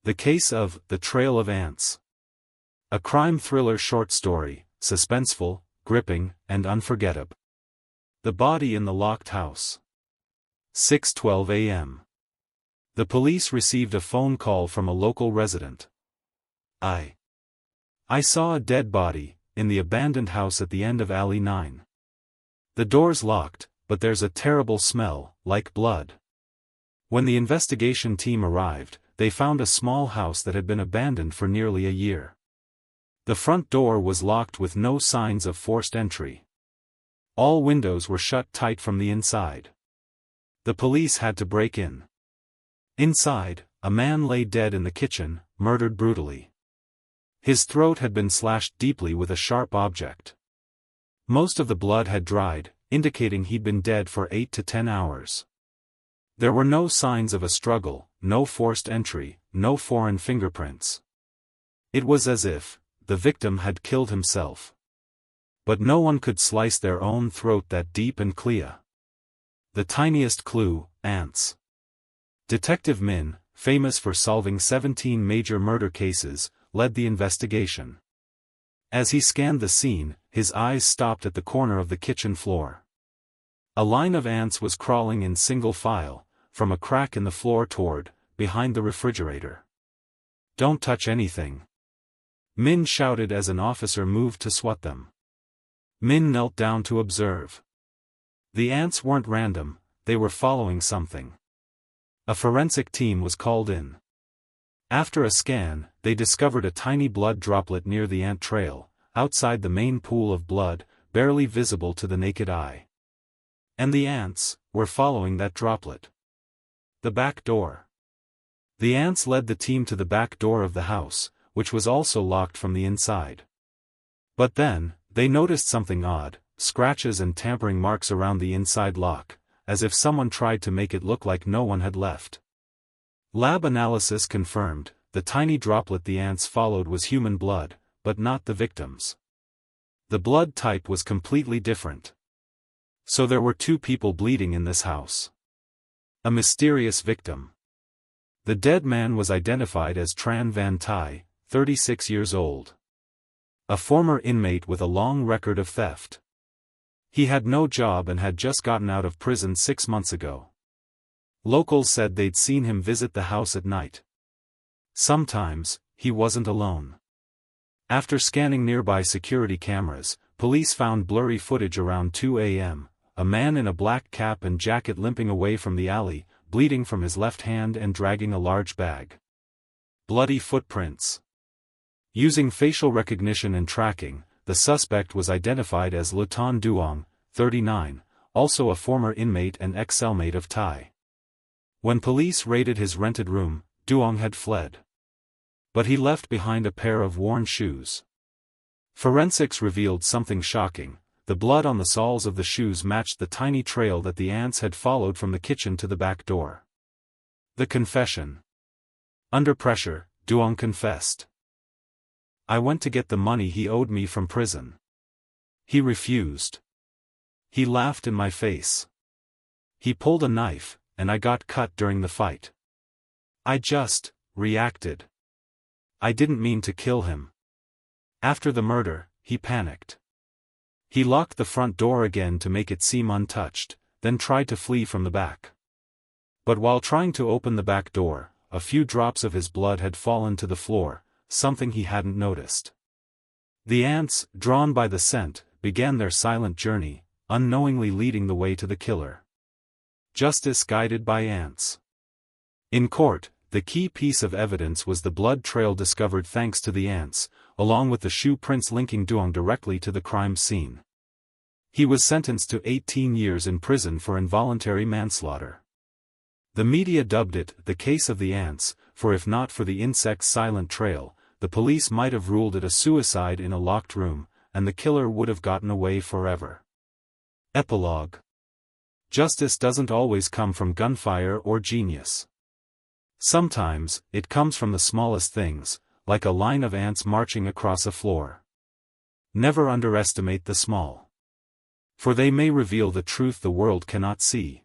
The Case of The Trail of Ants. A crime thriller short story, suspenseful, gripping, and unforgettable. The body in the locked house. 6:12 a.m. The police received a phone call from a local resident. I saw a dead body in the abandoned house at the end of Alley 9. The door's locked, but there's a terrible smell, like blood. When the investigation team arrived, they found a small house that had been abandoned for nearly a year. The front door was locked with no signs of forced entry. All windows were shut tight from the inside. The police had to break in. Inside, a man lay dead in the kitchen, murdered brutally. His throat had been slashed deeply with a sharp object. Most of the blood had dried, indicating he'd been dead for 8 to 10 hours. There were no signs of a struggle, no forced entry, no foreign fingerprints. It was as if the victim had killed himself. But no one could slice their own throat that deep and clear. The tiniest clue: ants. Detective Min, famous for solving 17 major murder cases, led the investigation. As he scanned the scene, his eyes stopped at the corner of the kitchen floor. A line of ants was crawling in single file, from a crack in the floor toward, behind the refrigerator. "Don't touch anything," Min shouted as an officer moved to swat them. Min knelt down to observe. The ants weren't random, they were following something. A forensic team was called in. After a scan, they discovered a tiny blood droplet near the ant trail, outside the main pool of blood, barely visible to the naked eye. And the ants were following that droplet. The back door. The ants led the team to the back door of the house, which was also locked from the inside. But then, they noticed something odd: scratches and tampering marks around the inside lock, as if someone tried to make it look like no one had left. Lab analysis confirmed, the tiny droplet the ants followed was human blood, but not the victim's. The blood type was completely different. So there were 2 people bleeding in this house. A mysterious victim. The dead man was identified as Tran Van Tai, 36 years old. A former inmate with a long record of theft. He had no job and had just gotten out of prison 6 months ago. Locals said they'd seen him visit the house at night. Sometimes, he wasn't alone. After scanning nearby security cameras, police found blurry footage around 2 a.m., a man in a black cap and jacket limping away from the alley, bleeding from his left hand and dragging a large bag. Bloody footprints. Using facial recognition and tracking, the suspect was identified as Luton Duong, 39, also a former inmate and ex-cellmate of Tai. When police raided his rented room, Duong had fled. But he left behind a pair of worn shoes. Forensics revealed something shocking: the blood on the soles of the shoes matched the tiny trail that the ants had followed from the kitchen to the back door. The confession. Under pressure, Duong confessed. "I went to get the money he owed me from prison. He refused. He laughed in my face. He pulled a knife, and I got cut during the fight. I just reacted. I didn't mean to kill him." After the murder, he panicked. He locked the front door again to make it seem untouched, then tried to flee from the back. But while trying to open the back door, a few drops of his blood had fallen to the floor, something he hadn't noticed. The ants, drawn by the scent, began their silent journey, unknowingly leading the way to the killer. Justice guided by ants. In court, the key piece of evidence was the blood trail discovered thanks to the ants, along with the shoe prints linking Duong directly to the crime scene. He was sentenced to 18 years in prison for involuntary manslaughter. The media dubbed it the case of the ants, for if not for the insect's silent trail, the police might have ruled it a suicide in a locked room, and the killer would have gotten away forever. Epilogue. Justice doesn't always come from gunfire or genius. Sometimes, it comes from the smallest things, like a line of ants marching across a floor. Never underestimate the small. For they may reveal the truth the world cannot see.